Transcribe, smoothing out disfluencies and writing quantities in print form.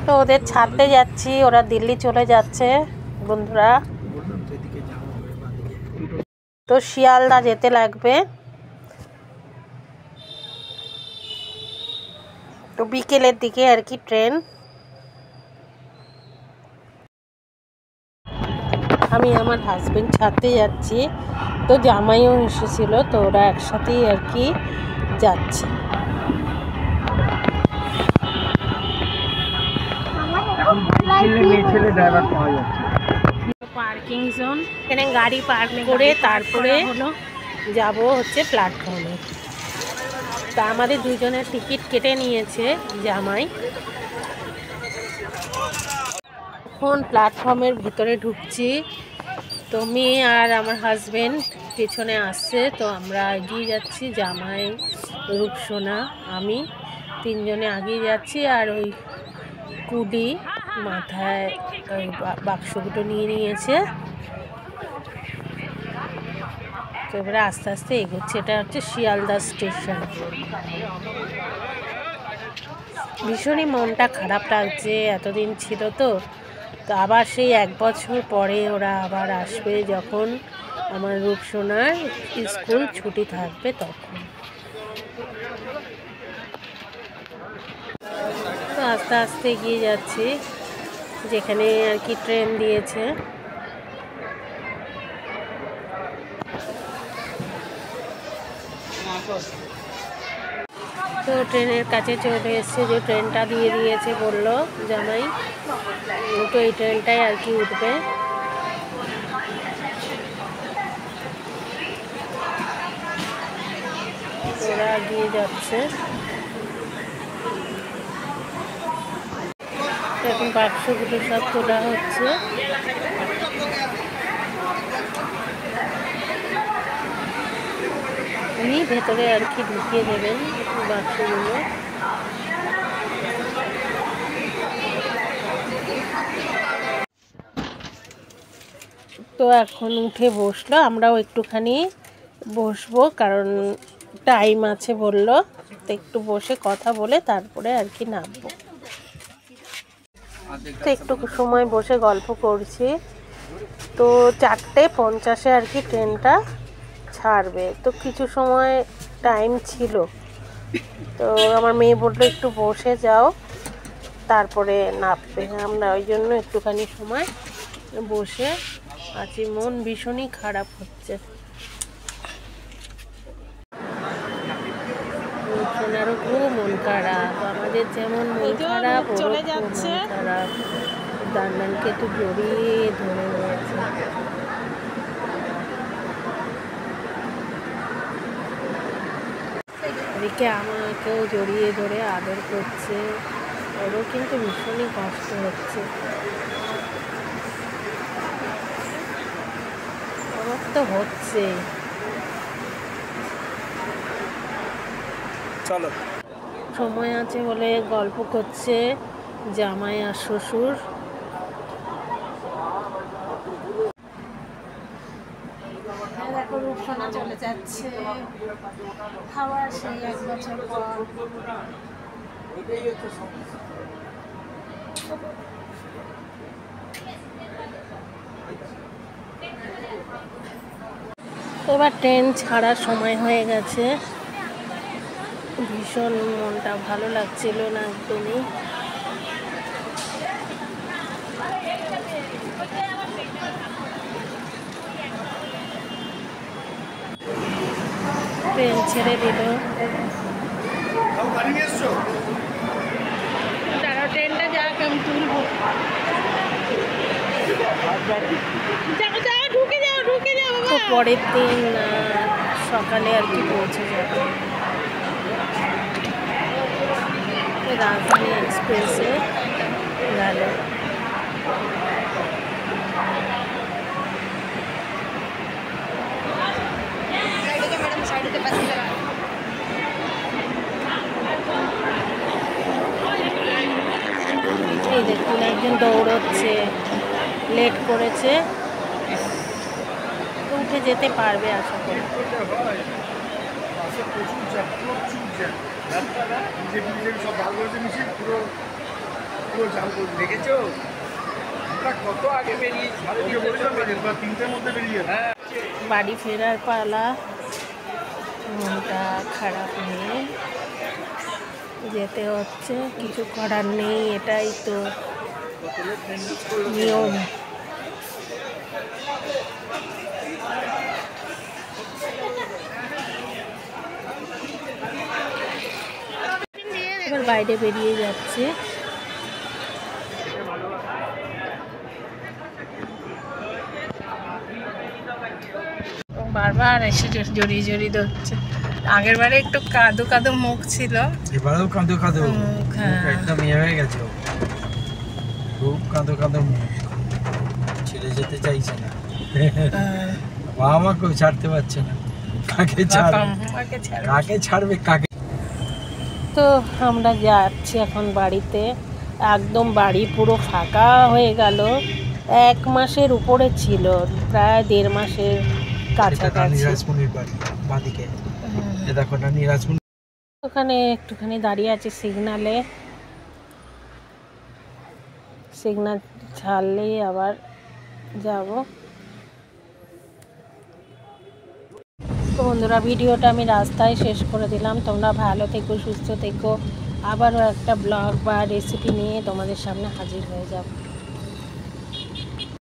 তো ওদের ছাড়তে যাচ্ছি, ওরা দিল্লি চলে যাচ্ছে বন্ধুরা। তো শিয়ালদা যেতে লাগবে। তো বিকেলের দিকে আর কি ট্রেন। আমি আমার হাজবেন্ড ছাড়তে যাচ্ছি, তো জামাইও এসেছিল, তো ওরা একসাথেই আর কি যাচ্ছে। পার্কিং জোন, এখানে গাড়ি পার্ক করে তারপরে যাব হচ্ছে প্ল্যাটফর্মে। তা আমাদের দুজনের টিকিট কেটে নিয়েছে জামাই। এখন প্ল্যাটফর্মের ভিতরে ঢুকছি। তো মেয়ে আর আমার হাজবেন্ড পেছনে আসছে, তো আমরা এগিয়ে যাচ্ছি। জামাই, রূপসোনা, আমি তিনজনে এগিয়ে যাচ্ছি। আর ওই কুলি মাথায় ওই বাক্সগুলো নিয়ে নিয়েছে। তো এবারে আস্তে আস্তে এগোচ্ছে। এটা হচ্ছে শিয়ালদা স্টেশন। ভীষণই মনটা খারাপ লাগছে, এতদিন ছিল তো। তো আবার সেই 1 বছর পরে ওরা আবার আসবে, যখন আমার রূপসোনার স্কুল ছুটি থাকবে তখন। তো আস্তে আস্তে এগিয়ে যাচ্ছি যেখানে আর কি ট্রেন দিয়েছে। তো ট্রেনের কাছে চলে এসছে, যে ট্রেনটা দিয়ে দিয়েছে বললো জামাই। তো এই ট্রেনটাই আর কি উঠবে। ওরা এগিয়ে যাচ্ছে। এখন বাক্সগুলো সব তোলা হচ্ছে। উনি ভেতরে আর কি ঢুকিয়ে দেবেন বাক্সগুলো। তো এখন উঠে বসলো, আমরাও একটুখানি বসবো, কারণ টাইম আছে বললো। তো একটু বসে কথা বলে তারপরে আর কি নামবো। তো একটু সময় বসে গল্প করছি। তো 4:50 আর কি ট্রেনটা ছাড়বে। তো কিছু সময় টাইম ছিল, তো আমার মেয়ে বললো একটু বসে যাও, তারপরে নামবে। আমরা ওই জন্য একটুখানি সময় বসে আছি। মন ভীষণই খারাপ হচ্ছে। ওনারও খুব মন খারাপ, আমাদের যেমন মন খারাপ ওরও খুব মন খারাপ। দান্নানকে তো জড়িয়ে ধরে রয়েছে। এদিকে আমাকেও জড়িয়ে ধরে আদর করছে, ওরও কিন্তু ভীষণই কষ্ট হচ্ছে। আমার তো হচ্ছে। চলো, সময় আছে বলে গল্প করছে জামাই আর শ্বশুর। দেখো রূপসোনা চলে যাচ্ছে, খাওয়ার সেই 1 বছর পর। এবার ট্রেন ছাড়ার সময় হয়ে গেছে। ভীষণ মনটা ভালো লাগছিল না একদমই। ট্রেন ছেড়ে দিল। দাঁড়াও, ট্রেনটা যাক, আমি তুলবো। তো পরের দিন সকালে আর কি পৌঁছে যাবে। রাজধানী এক্সপ্রেসে গেল। এই দেখুন একজন দৌড়চ্ছে, লেট করেছে, উঠে যেতে পারবে আশা করি। প্রচুর জ্যাম, প্রচুর জ্যাম। বিজেপি সব ভাগ করেছে মিছিল, পুরো পুরো জ্যাম করে দেখেছো। আমরা কত আগে বেরিয়েছি, বলেছিলাম 3টের মধ্যে বেরিয়ে। হ্যাঁ, বাড়ি ফেরার পালা। মনটা খারাপ নিয়ে যেতে হচ্ছে, কিছু করার নেই, এটাই তো নিয়ম। এবার বাইরে বেরিয়ে যাচ্ছে। বারবার এসে জড়িয়ে জড়িয়ে ধরছে। আগের বারে একটু কাদো কাদো মুখ ছিল, এবারেও কাঁদো কাঁদো মুখ, হ্যাঁ। একদম ইয়ে হয়ে গেছে, খুব কাঁদো কাঁদো মুখ, ছেড়ে যেতে চাইছে না। বাবা মাকেও ছাড়তে পারছে না, কাকে ছাড়বে, কাকে ছাড়বে কাকে। তো আমরা যাচ্ছি এখন বাড়িতে। একদম বাড়ি পুরো ফাঁকা হয়ে গেল। 1 মাসের উপরে ছিল, প্রায় 1.5 মাসের কাছাকাছি। নিরাজমণির বাড়ি বাদিকে, এ দেখো না নিরাজমণি। ওখানে একটুখানি দাঁড়িয়ে আছে সিগনালে, সিগনাল ছাড়লেই আবার যাব। তো বন্ধুরা, ভিডিওটা আমি রাস্তায় শেষ করে দিলাম। তোমরা ভালো থেকো, সুস্থ থেকো। আবারও একটা ব্লগ বা রেসিপি নিয়ে তোমাদের সামনে হাজির হয়ে যাব।